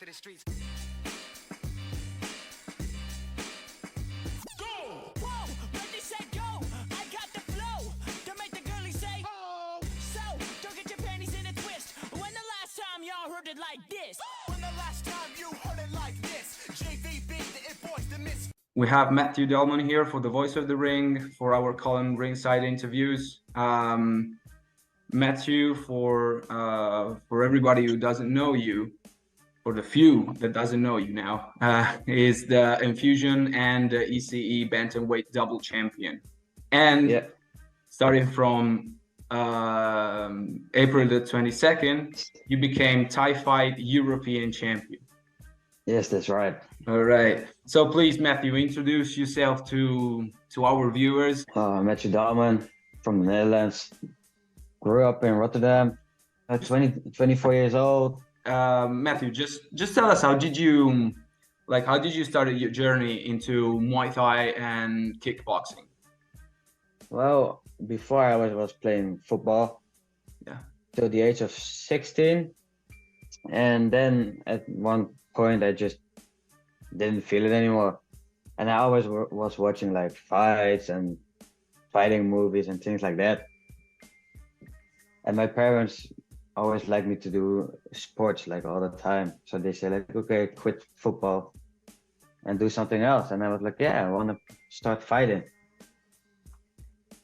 to the streets. Go! Whoa! Ready, set, go! I got the flow to make the girlies say, oh! So, don't get your panties in a twist. When the last time y'all heard it like this? When the last time you heard it like this? JVB, the It Boys, the Miss. We have Matthew Daalman here for the Voice of the Ring for our column Ringside interviews. Matthew, for everybody who doesn't know you, for the few that doesn't know you now, is the Enfusion and the ECE bantamweight double champion. And starting from April the 22nd, you became Thai Fight European champion. Yes, that's right. All right. So please, Matthew, introduce yourself to our viewers. Matthew Daalman from the Netherlands. Grew up in Rotterdam. 24 years old. Matthew, just tell us how did you start your journey into Muay Thai and kickboxing? Well, before I was playing football. Yeah. Till the age of 16, and then at one point I just didn't feel it anymore, and I always was watching like fights and fighting movies and things like that. And my parents always liked me to do sports like all the time, so they say like, okay, quit football and do something else. And I was like, yeah, I want to start fighting.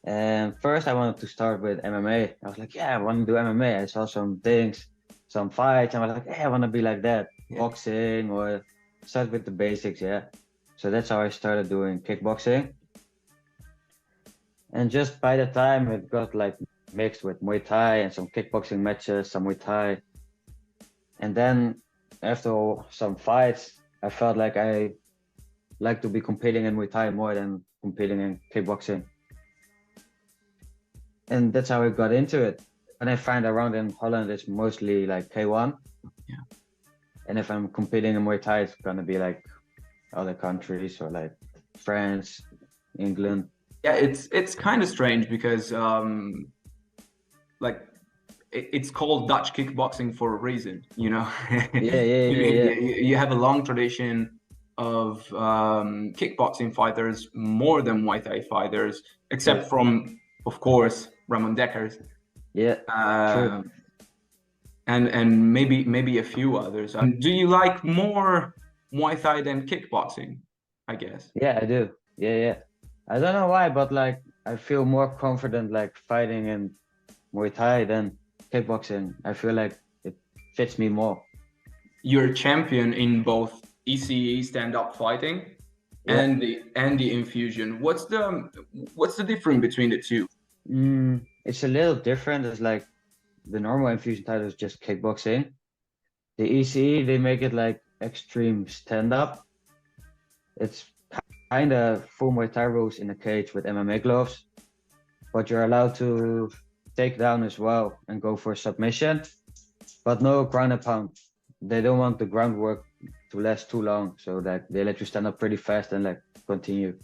And first I wanted to start with MMA. I was like, yeah, I want to do MMA. I saw some things, some fights, and I was like, yeah, I want to be like that. Yeah. Boxing, or start with the basics, yeah. So that's how I started doing kickboxing. And just by the time it got like mixed with Muay Thai and some kickboxing matches, some Muay Thai. And then after some fights, I felt like I like to be competing in Muay Thai more than competing in kickboxing. And that's how I got into it. And I find around in Holland, it's mostly like K1. Yeah. And if I'm competing in Muay Thai, it's gonna be like other countries or like France, England. Yeah, it's kind of strange because like it's called Dutch kickboxing for a reason, you know. Yeah. You have a long tradition of kickboxing fighters more than Muay Thai fighters, except from, of course, Ramon Dekkers. Yeah. True. And maybe a few others. Do you like more Muay Thai than kickboxing? I guess. Yeah, I do. Yeah. I don't know why, but like I feel more confident like fighting in Muay Thai than kickboxing. I feel like it fits me more. You're champion in both ECE stand-up fighting and the Enfusion. What's the difference between the two? It's a little different. It's like the normal Enfusion title is just kickboxing. The ECE, they make it like extreme stand-up. It's kind of full Muay Thai rules in a cage with MMA gloves, but you're allowed to take down as well and go for submission, but no ground and pound. They don't want the groundwork to last too long, so that they let you stand up pretty fast and like continue.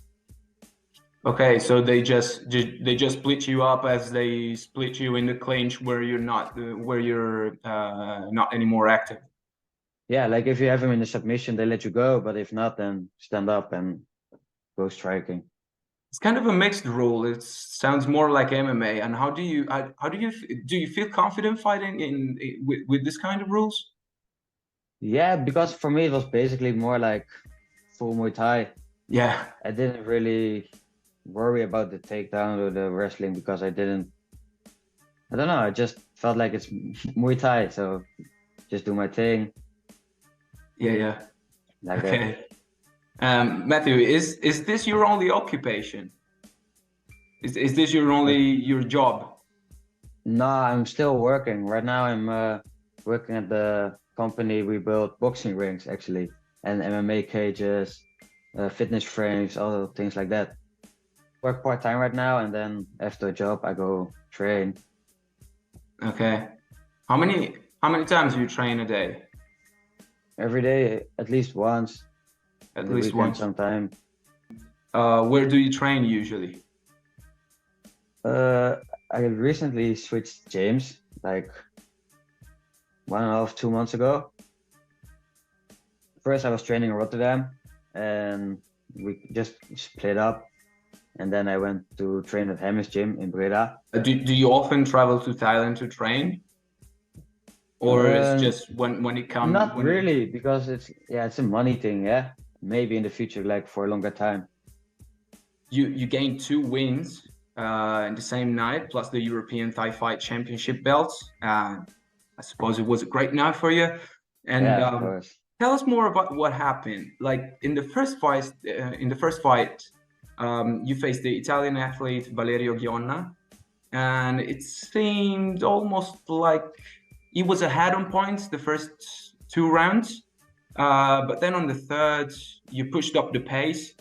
Okay, so they just split you up as they split you in the clinch where you're not anymore active. Yeah, like if you have him in the submission, they let you go, but if not, then stand up and go striking. It's kind of a mixed rule. It sounds more like MMA. And do you feel confident fighting with this kind of rules? Yeah, because for me it was basically more like full Muay Thai. Yeah. I didn't really worry about the takedown or the wrestling because I don't know, I just felt like it's Muay Thai, so just do my thing. Yeah. Like okay. Matthew, is this your only occupation? Is this your job? No, I'm still working. Right now I'm working at the company. We build boxing rings actually, and MMA cages, fitness frames, all things like that. Work part-time right now, and then after a job I go train. Okay. How many times do you train a day? Every day, at least once. At least once. Sometime. Where do you train usually? I recently switched gyms, like 1.5-2 months ago. first I was training in Rotterdam, and we just split up. And then I went to train at Hammer's gym in Breda. Do you often travel to Thailand to train, or it's Um, just when it comes? Not really, because it's a money thing, yeah. Maybe in the future, like for a longer time. You gained 2 wins in the same night, plus the European Thai Fight Championship belts. I suppose it was a great night for you. And Yeah, of course. tell us more about what happened. Like in the first fight, you faced the Italian athlete Valerio Ghionna, and it seemed almost like he was ahead on points the first 2 rounds. But then on the third, you pushed up the pace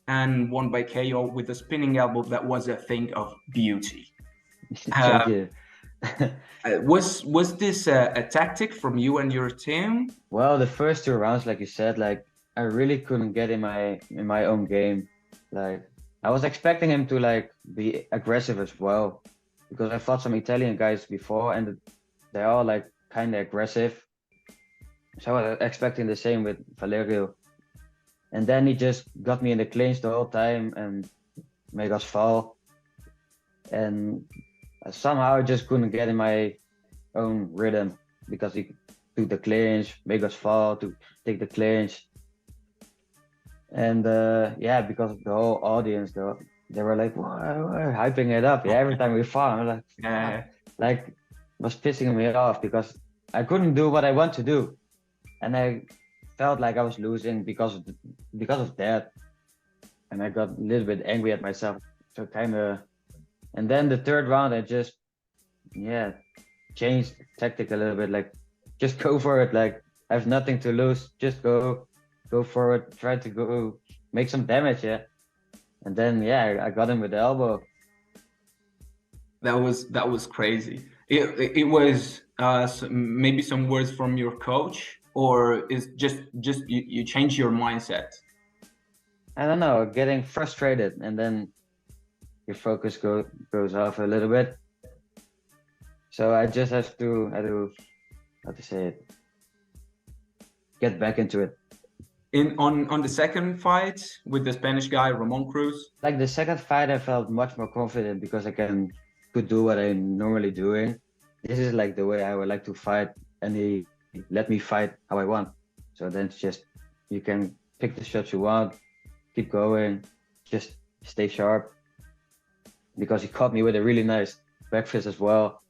and won by KO with a spinning elbow that was a thing of beauty. Thank you. Was this a tactic from you and your team? Well, the first 2 rounds, like you said, like I really couldn't get in my own game. Like I was expecting him to like be aggressive as well, because I fought some Italian guys before, and they're all like kind of aggressive. So I was expecting the same with Valerio. And then he just got me in the clinch the whole time and made us fall. And somehow I just couldn't get in my own rhythm, because he took the clinch, make us fall, to take the clinch. And yeah, because of the whole audience, though, they were like, "Whoa, hyping it up." Yeah, every time we fought, I'm like, Yeah. like, was pissing me off because I couldn't do what I want to do, and I felt like I was losing because of that, and I got a little bit angry at myself. So kind of, and then the third round, I just changed tactic a little bit, like just go for it. Like I have nothing to lose, just go for it, try to go make some damage, yeah. And then I got him with the elbow. That was crazy. It was maybe some words from your coach, or is just you change your mindset. I don't know, getting frustrated, and then your focus goes off a little bit. So I just have to, how to say it, get back into it. On the second fight with the Spanish guy Ramon Cruz. Like the second fight, I felt much more confident because I could do what I'm normally doing. This is like the way I would like to fight, and he let me fight how I want. So then it's just, you can pick the shots you want, keep going, just stay sharp. Because he caught me with a really nice back fist as well.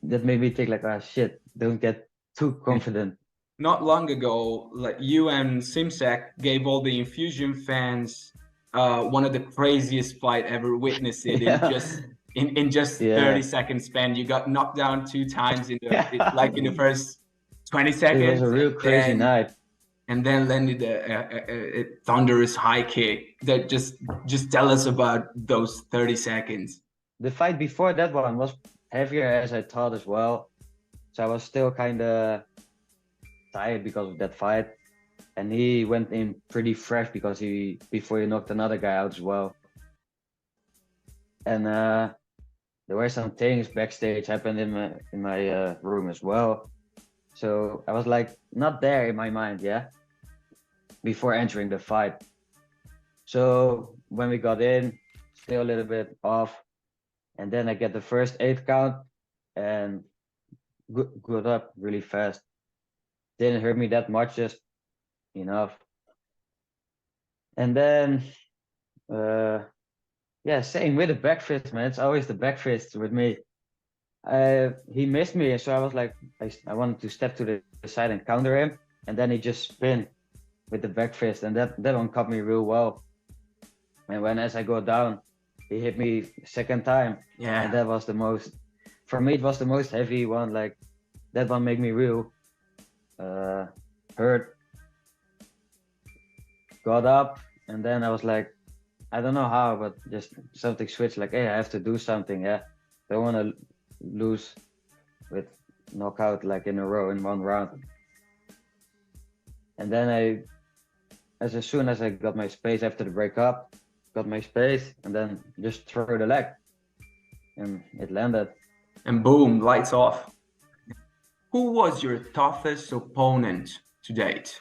That made me think like, ah, shit, don't get too confident. Not long ago, like you and Simsek gave all the Enfusion fans one of the craziest fight ever witnessed in just 30 seconds span. You got knocked down 2 times in the first 20 seconds. It was a real crazy night. And then landed a thunderous high kick. That just tell us about those 30 seconds. The fight before that one was heavier as I thought as well. So I was still kind of tired because of that fight, and he went in pretty fresh because before he knocked another guy out as well. And there were some things backstage happened in my room as well. So I was like not there in my mind, before entering the fight. So when we got in, still a little bit off, and then I get the first 8 count and got up really fast. Didn't hurt me that much, just enough. And then same with the back fist, man. It's always the back fist with me. He missed me, so I was like, I wanted to step to the side and counter him, and then he just spin with the back fist, and that one caught me real well. And as I go down, he hit me second time, and that was the most, for me, it was the most heavy one. Like that one made me real hurt. Got up, and then I was like, I don't know how, but just something switched. Like, hey, I have to do something. Don't want to lose with knockout like in a row in one round. And then as soon as I got my space after the breakup, got my space, and then just throw the leg, and it landed. And boom, lights off. Who was your toughest opponent to date?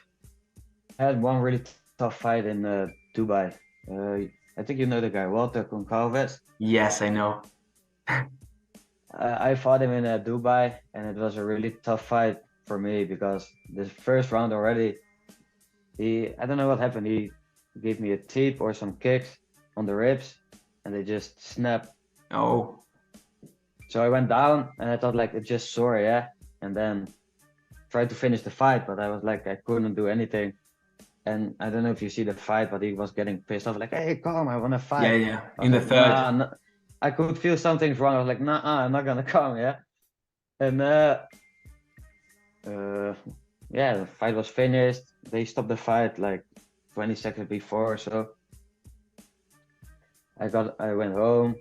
I had one really tough fight in Dubai. I think you know the guy, Walter Goncalves. Yes, I know. I fought him in Dubai, and it was a really tough fight for me because the first round already, I don't know what happened. He gave me a tip or some kicks on the ribs, and they just snapped. Oh, So I went down, and I thought like it's just sore, yeah. And then tried to finish the fight, but I was like I couldn't do anything. And I don't know if you see the fight, but he was getting pissed off, like, "Hey, come, I want to yeah, fight." yeah. I In was the like, third. "Nah, no. I could feel something's wrong." I was like, "Nah, I'm not gonna come, yeah." And uh, yeah, the fight was finished. They stopped the fight like 20 seconds before, so I went home,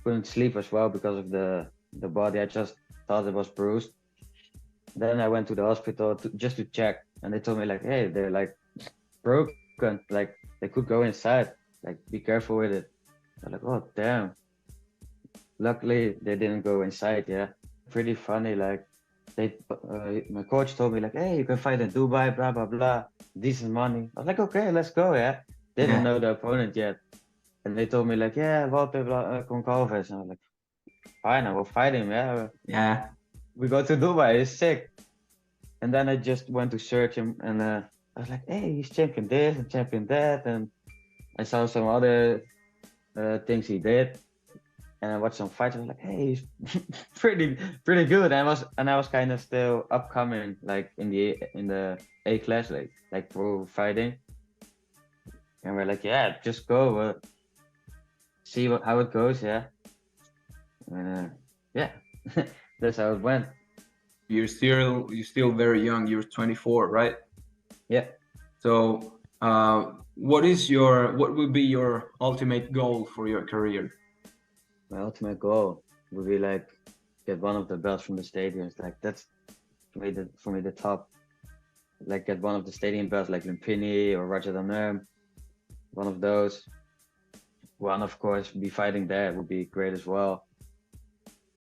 couldn't sleep as well because of the body. I just thought it was bruised. Then I went to the hospital just to check, and they told me like, "Hey, they're like broken, like they could go inside, like be careful with it." I'm like, "Oh damn." Luckily, they didn't go inside. Yeah, pretty funny. Like my coach told me like, "Hey, you can fight in Dubai, blah blah blah, decent money." I was like, "Okay, let's go." Yeah, didn't Yeah, know the opponent yet, and they told me like, "Yeah, Walter Goncalves," and I was like, "Fine, I will fight him." Yeah, yeah, we go to Dubai. It's sick. And then I just went to search him, and I was like, "Hey, he's champion this and champion that," and I saw some other things he did, and I watched some fights. I was like, "Hey, he's pretty good." And I was kind of still upcoming, like in the A class, like pro fighting. And we're like, "Yeah, just go, see how it goes, yeah." And yeah, that's how it went. you're still very young. You're 24, right? Yeah, So, what would be your ultimate goal for your career? my ultimate goal would be like get one of the belts from the stadiums. Like that's for me the top. Like get one of the stadium belts, like Lumpini or Roger Daalman, one of those. One, of course, be fighting there would be great as well.